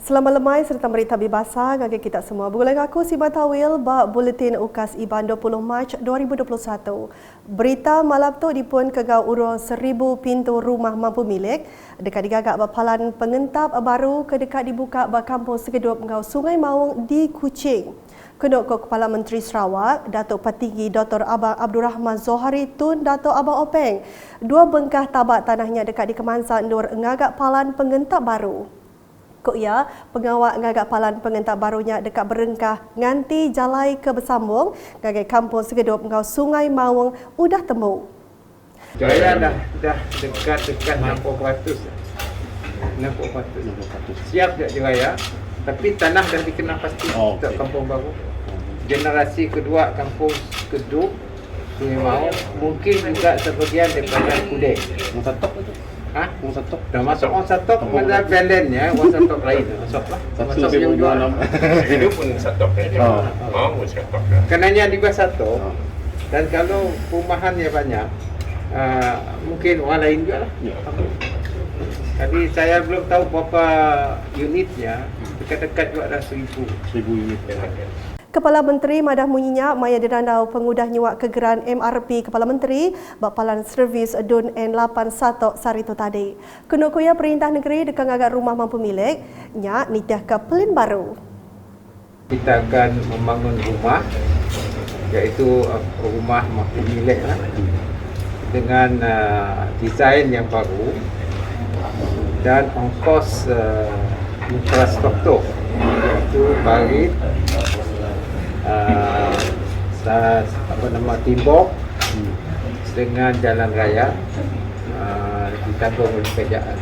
Selamat lemai serta berita bebasa bagi kita semua. Bergulai aku si Batawil bak Buletin UKAS IBAN 20 Mac 2021. Berita malam tu dipun kegau urung 1000 pintu rumah mampu milik dekat digagak bapalan pengentap baru ke dekat dibuka bak kampung Segedup ngau Sungai Maung di Kuching. Kenok Kepala Menteri Sarawak, Datuk Petinggi Dr. Abang Abdul Rahman Zohari Tun Datuk Abang Openg. Dua bengkah tabak tanahnya dekat di Kemansan Nur ngagak palan pengentap baru. Kok ya, pengawak ngagak palan pengentap barunya dekat berengkah nganti jalai ke bersambung ngagak kampung Segedup ngau Sungai Maung udah temu. Jaya dah dekat 60%. 60%. Siap dah Jaya, tapi tanah dah dikenal pasti untuk kampung baru. Generasi kedua kampung Segedup Sungai Maung, mungkin juga sebagian daripada Kudek. Orang Satok. Dah masuk orang Satok, mana belennya orang Satok lain. Masuklah. Masuk yang jual. Hidup pun Satok kan. Mau Satok. Kenanya di bawah Satok. Dan kalau perumahannya banyak, mungkin orang lain juga lah. Tapi saya belum tahu berapa unitnya. Dekat-dekat juga ada 1000 unit. Kepala Menteri Madah Munyinya Maya Dirandau pengudah nyuak kegeran MRP Kepala Menteri Bapalan Servis Dun N8 Satok Sarito tadi. Kenukuya Perintah Negeri dekat agak rumah mampu milik nya nitiah ke pelin baru. Kita akan membangun rumah, iaitu rumah mampu milik dengan desain yang baru dan ongkos infrastruktur, iaitu parit, timbok dengan jalan raya ditanggung oleh kerajaan.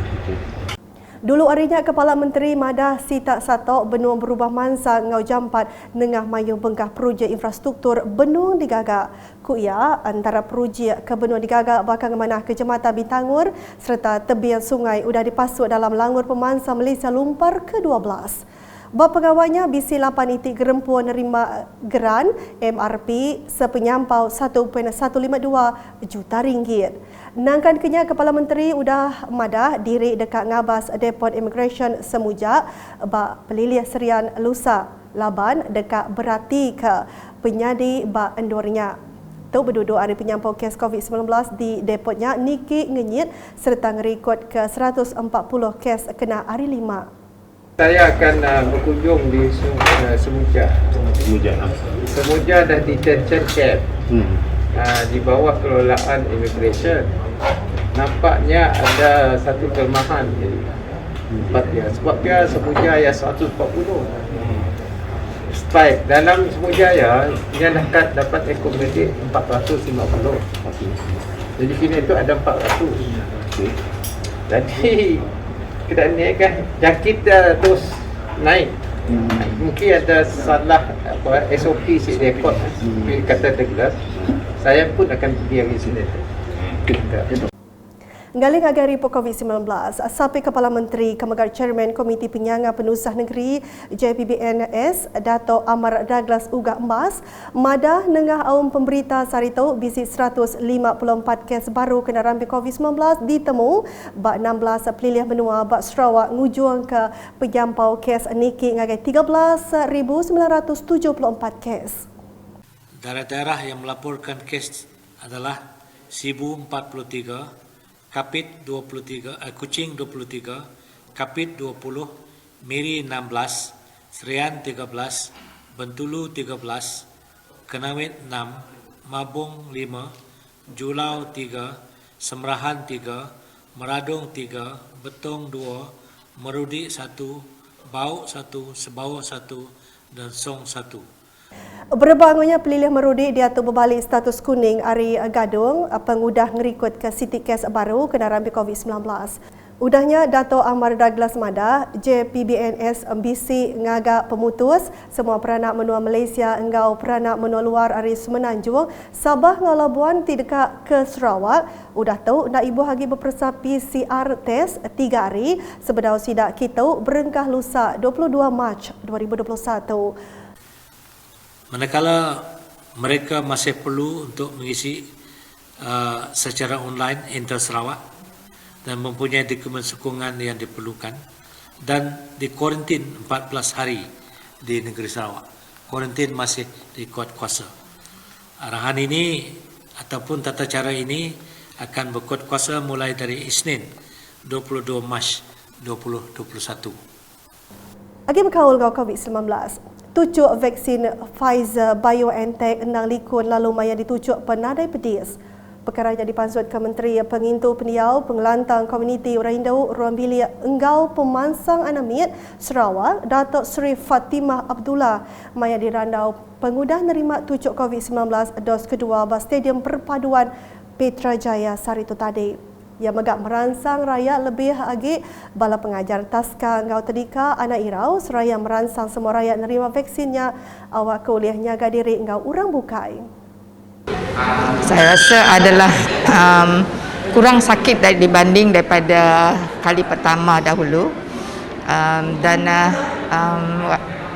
Dulu harinya Kepala Menteri Madah Sitak Satok benua berubah mansa ngau jampat nengah mayung bengkah projek infrastruktur benua digagak. Kuya antara projek ke benua digagak bakal memanah Kecamatan Bintangur serta tebian sungai sudah dipasuk dalam Langur Pemansa Malaysia Lumpar ke-12. Bap pegawainya BC 8 itik gerempuan nerima geran MRP sepenyampau 1.152 juta ringgit. Nangkan kenya Kepala Menteri udah madah diri dekat ngabas Depot Immigration Semujak bak pelilih serian lusa laban dekat berati ke penyadi bak endornya. Tu berduduk hari penyampau kes COVID-19 di depotnya Niki Ngenyit serta ngerikut ke 140 kes kena hari 5. Saya akan berkunjung di Semujak. Semujak dah detention camp di bawah kelolaan immigration. Nampaknya ada satu kelemahan sebab dia Semujak ya 140. Spike dalam Semujak ya dia dapat akomodir 450. Jadi sini itu ada 400. Jadi keadaan ni kan jangkit terus naik. Mungkin ada salah SOP si depot kata tegas. Saya pun akan pergi hari sini. Galing agari po COVID-19, sapi Kepala Menteri Kemegar Chairman Komiti Penyangga Penusah Negeri JPBNS Dato' Amar Douglas Ugak Emas madah nengah aum pemberita sarito bisi 154 kes baru kena rampi COVID-19 ditemu bak 16 pelilih benua bak Sarawak ngujung ke penyampau kes niki ngagai 13,974 kes. Daerah-daerah yang melaporkan kes adalah Sibu 43, Kapit 23, Kuching 23, Kapit 20, Miri 16, Serian 13, Bentulu 13, Kenawit 6, Mabung 5, Julau 3, Semerahan 3, Meradung 3, Betong 2, Merudi 1, Bauk 1, Sebawah 1 dan Song 1. Berbangunnya pelilih merudi diatur berbalik status kuning hari gadung pengudah ngerikut ke sitik kes baru kena rampi COVID-19. Udahnya Dato' Amar Douglas Madah, JPBNS BC ngagak pemutus semua peranak menua Malaysia engau peranak menua luar hari Semenanjung Sabah ngau Labuan ti dekat ke Sarawak. Udah tahu nak ibu hagi berpersa PCR test 3 hari sebedau sidak kita berengkah lusa 22 Mac 2021. Manakala mereka masih perlu untuk mengisi secara online Inter Sarawak dan mempunyai dokumen sokongan yang diperlukan, dan di kuarantin 14 hari di negeri Sarawak. Kuarantin masih di kuat kuasa. Arahan ini ataupun tata cara ini akan berkuat kuasa mulai dari Isnin 22 Mac 2021. Agi berkaul ngau COVID-19. Tucuk vaksin Pfizer BioNTech 6 likun lalu maya ditucuk penadai pedis. Perkara yang dipansut ke Menteri Pengintu Pendiau Pengelantang Komuniti Orang Indo Ruang Bilik Enggau Pemansang Anamit Sarawak Datuk Seri Fatimah Abdullah maya dirandau pengudah nerima tucuk COVID-19 dos kedua bas Stadium Perpaduan Petrajaya Saritu tadi. Yang megak meransang rakyat lebih lagi bala pengajar taska Ngau Tedika anak irau seraya meransang semua rakyat nerima vaksinnya awak kuliahnya gadiri Ngau Urang Bukai. Saya rasa adalah kurang sakit dibanding daripada kali pertama dahulu, dan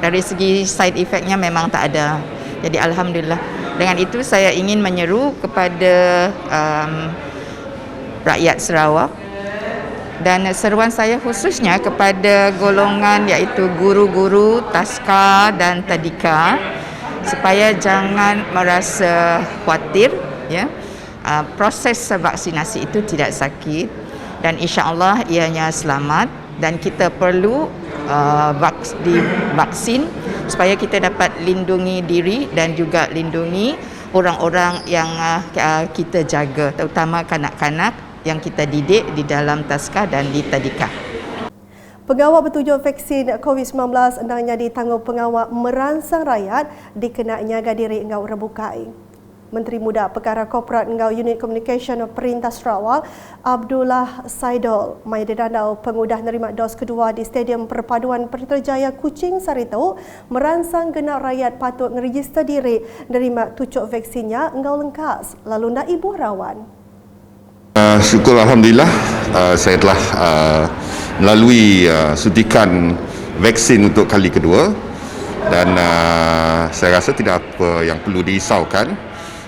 dari segi side effectnya memang tak ada. Jadi alhamdulillah. Dengan itu saya ingin menyeru kepada rakyat Sarawak dan seruan saya khususnya kepada golongan iaitu guru-guru, taska dan tadika supaya jangan merasa khawatir, ya. Proses vaksinasi itu tidak sakit dan insya-Allah ianya selamat dan kita perlu divaksin supaya kita dapat lindungi diri dan juga lindungi orang-orang yang kita jaga, terutama kanak-kanak yang kita didik di dalam taska dan di tadika. Pengawal bertujuan vaksin COVID-19 hendaknya ditanggung pengawal meransang rakyat dikenaknya gadiri Ngau Rebukai. Menteri Muda Perkara Korporat Ngau Unit Communication Perintah Sarawak Abdullah Saidol mai didandau pengudah nerima dos kedua di Stadium Perpaduan Petrajaya Kuching Saritu meransang genap rakyat patut meregister diri nerima tucuk vaksinnya Ngau Lengkas lalu nak ibu rawan. Syukur Alhamdulillah, saya telah melalui suntikan vaksin untuk kali kedua dan saya rasa tidak apa yang perlu dirisaukan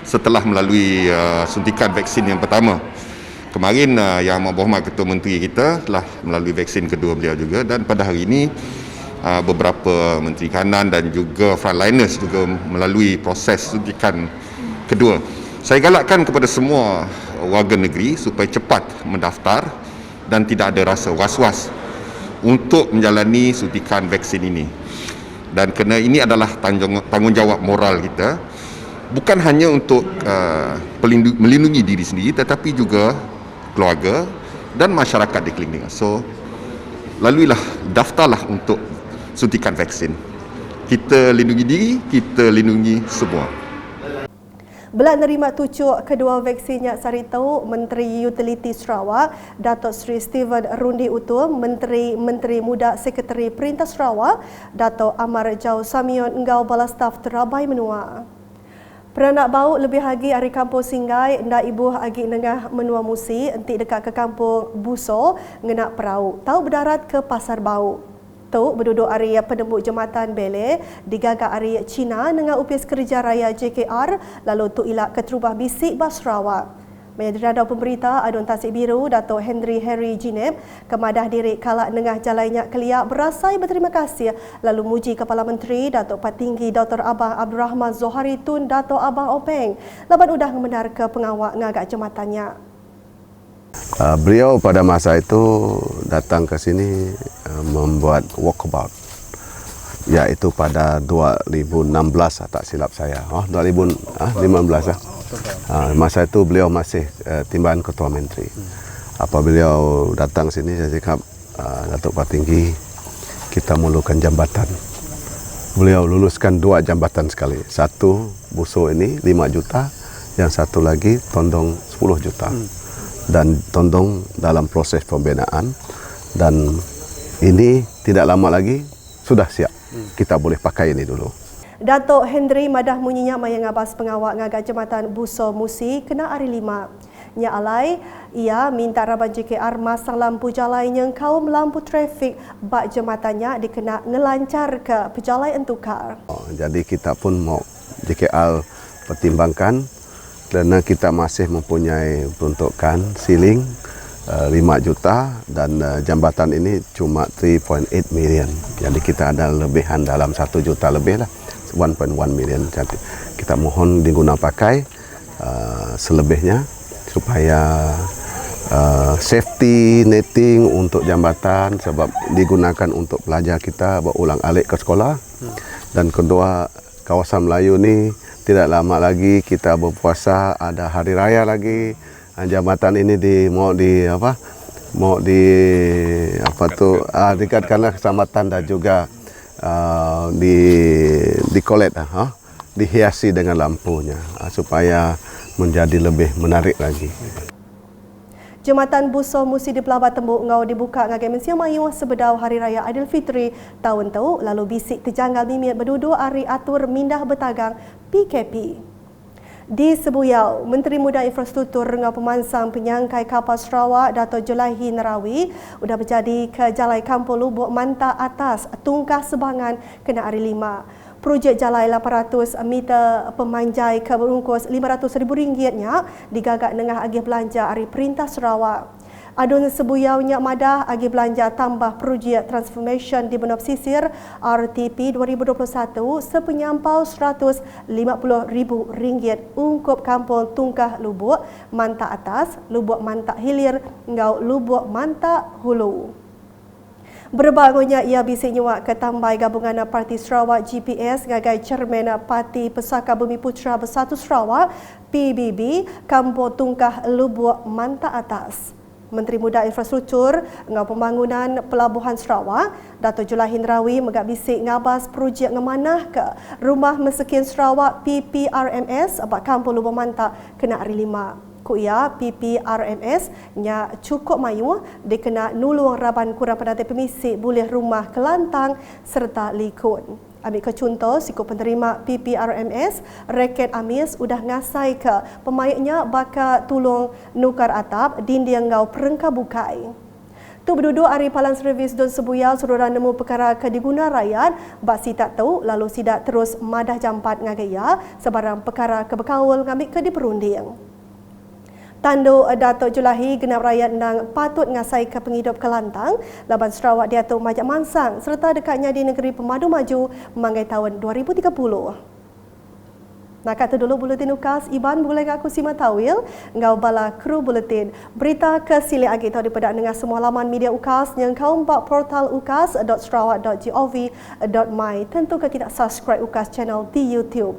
setelah melalui suntikan vaksin yang pertama. Kemarin Yang Amat Berhormat Ketua Menteri kita telah melalui vaksin kedua beliau juga, dan pada hari ini beberapa Menteri Kanan dan juga frontliners juga melalui proses suntikan kedua. Saya galakkan kepada semua warga negeri supaya cepat mendaftar dan tidak ada rasa was-was untuk menjalani suntikan vaksin ini. Dan kerana ini adalah tanggungjawab moral kita, bukan hanya untuk melindungi diri sendiri tetapi juga keluarga dan masyarakat di klinik. So, laluilah, daftarlah untuk suntikan vaksin. Kita lindungi diri, kita lindungi semua. Belak nerima tucuk kedua vaksinnya Saritu, Menteri Utiliti Sarawak, Datuk Seri Steven Rundi Utuh, Menteri Muda Sekretari Perintah Sarawak, Datuk Amar Jau Samion Engau Bala Staf Terabai menua. Peranak bau lebih lagi hari kampung Singgai, ndak ibu agi nengah menua musi, entik dekat ke kampung Buso, ngenak perahu, tahu berdarat ke Pasar Bau. Tu berduduk area penembuk jambatan Bele digagak area Cina dengan upis kerja raya JKR lalu tu ilak ke terubah bisik Bas Sarawak. Menjadi pemberita Adun Tasik Biru Datuk Harry Jineb kemadah diri kalak nengah jalannya keliak berasai berterima kasih lalu muji Kepala Menteri Datuk Patinggi Dr. Abang Abdul Rahman Zohari Tun Datuk Abang Openg laban udah membenar ke pengawal ngagak jamatannya. Beliau pada masa itu datang ke sini membuat walkabout, iaitu pada 2016 tak silap saya. 2015 masa itu beliau masih timbalan Ketua Menteri. Apa beliau datang sini saya cakap, Datuk Patinggi, kita mulakan jambatan. Beliau luluskan 2 jambatan sekali. Satu Busuk ini 5 juta, yang satu lagi Tondong 10 juta. Dan Tondong dalam proses pembinaan dan ini tidak lama lagi sudah siap. Kita boleh pakai ini dulu. Datuk Hendry madah munyinya mayang abas pengawal ngagak jambatan Buso Musi kena hari 5. Nya alai ia minta Raban JKR masang lampu jalan yang kaum lampu trafik bak jembatannya dikena ngelancar ke pejalai entukar. Jadi kita pun mau JKR pertimbangkan kerana kita masih mempunyai peruntukan siling 5 juta dan jambatan ini cuma 3.8 million. Jadi kita ada lebihan dalam 1 juta lebih lah, 1.1 million. Jadi kita mohon diguna pakai selebihnya supaya safety netting untuk jambatan, sebab digunakan untuk pelajar kita berulang alik ke sekolah. Dan kedua, kawasan Melayu ni tidak lama lagi kita berpuasa, ada hari raya lagi. Jambatan ini dikatkanlah keselamatan dan juga di-collect, dihiasi dengan lampunya supaya menjadi lebih menarik lagi. Jambatan Buso Musi di Pelabat Tembuk ngau dibuka ngagai mensia mayu sebedau Hari Raya Aidilfitri tahun tu, lalu bisik terjanggal mimit berdua hari atur mindah bertagang PKP. Di Sebuyau, Menteri Muda Infrastruktur ngau pemansang penyangkai kapal Sarawak Dato' Julahi Narawi sudah berjadi ke Jalai Kampung Lubuk Manta Atas, Tungkah Sebangan kena hari 5. Projek jalai 800 meter pemanjai ke berungkus RM500,000 digagak nengah agih belanja hari Perintah Sarawak. Adun Sebuyau Nyak Madah agih belanja tambah projek transformation di Benua Pesisir RTP 2021 sepenyampau RM150,000 ungkup kampung Tungkah Lubuk Manta Atas, Lubuk Manta Hilir ngau Lubuk Manta Hulu. Berbagonya ia bisik nyuak ke tambai gabungan Parti Sarawak GPS gagai Chairman Parti Pesaka Bumi Putra Bersatu Sarawak PBB Kampung Tungkah Lubuk Manta Atas. Menteri Muda Infrastruktur ngau Pembangunan Pelabuhan Sarawak Dato' Julahi Narawi megak bisik ngabas projek ngemanah ke Rumah Meskin Sarawak PPRMS abak Kampung Lubuk Manta kena hari 5. Kuia PPRMS nya cukup mayu dikena nulung raban kurang penanti pemisik boleh rumah Kelantang serta Likun. Ambil ke contoh, siku penerima PPRMS, Reket Amis sudah ngasai ke pemaiknya bakal tolong nukar atap dinding ngau perengka bukai. Tu berduduk hari Palan Servis Don Sebuyau suruh nemu perkara ke diguna rakyat, bak si tak tahu lalu sidak terus madah jampat ngagaya sebarang perkara ke berkawal ngambil ke diperunding. Tandu Dato' Julahi genap rakyat nang patut ngasai ke penghidup Kelantang, Laban Sarawak diatur majak mansang serta dekatnya di negeri pemadu maju manggai tahun 2030. Nak kata dulu buletin UKAS, Iban boleh aku simak tawil, ngau bala kru buletin. Berita ke sili agi tahu dipedak dengan semua laman media UKAS yang kau mbak portal ukas.sarawak.gov.my. Tentu ke kita subscribe UKAS channel di YouTube.